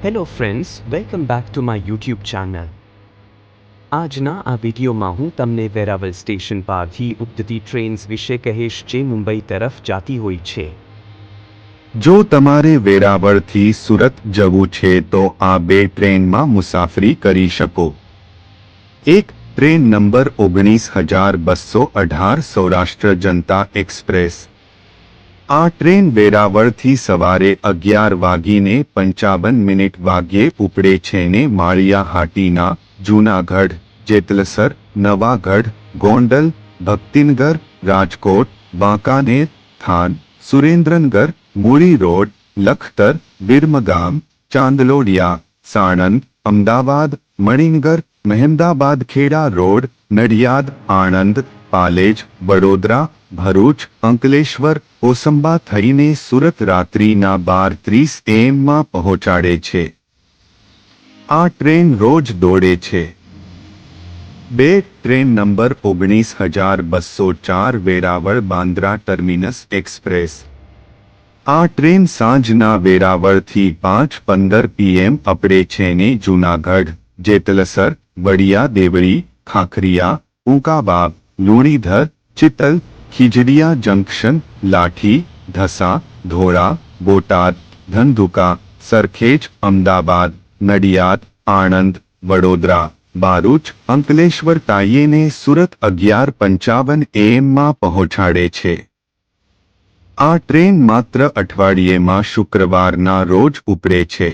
Hello friends, welcome back to my YouTube channel. આજના આ વિડીયોમાં હું તમને વેરાવળ સ્ટેશન પરથી ઉપડતી ટ્રેન્સ વિશે કહીશ જે મુંબઈ તરફ જતી હોય છે. જો તમારે વેરાવળથી સુરત જવું છે તો આ બે ટ્રેનમાં મુસાફરી કરી શકો. એક train number 19,218 Saurashtra Janata express. આ ટ્રેન વેરાવળથી સવારે 11:55 વાગ્યે ઉપડે છે ને માળિયાહાટીના, જૂનાગઢ, જેતલસર, નવાગઢ, ગોંડલ, ભક્તિનગર, રાજકોટ, વાંકાનેર, થાન, સુરેન્દ્રનગર, મૂળી રોડ, લખતર, વિરમગામ, ચાંદલોડિયા, સાણંદ, અમદાવાદ, મણિનગર, મહેમદાબાદ, ખેડા રોડ, નડિયાદ, આણંદ, પાલેજ, વડોદરા, ભરૂચ, અંકલેશ્વર, ઓસંબા થઈને સુરત રાત્રિના 12:30 AM પહોંચાડે છે. આ ટ્રેન રોજ દોડે છે. બે train number 19,204 Veraval Bandra terminus express. આ ટ્રેન સાંજના વેરાવળથી 5:15 PM ઉપડે છે ને જૂનાગઢ, જેતલસર, વડિયા દેવળી, ખાખરિયા, ઉકાબાબ, લુણીધર, ચિત્તલ, ખીજડીયા જંકશન, લાઠી, ઢસા, ધોળા, બોટાદ, ધંધુકા, સરખેજ, અમદાવાદ, નડિયાદ, આણંદ, વડોદરા, બારૂચ, અંકલેશ્વર તાઇને સુરત 11:55 AM પહોંચાડે છે. આ ટ્રેન માત્ર અઠવાડિયેમાં શુક્રવારના રોજ ઉપડે છે.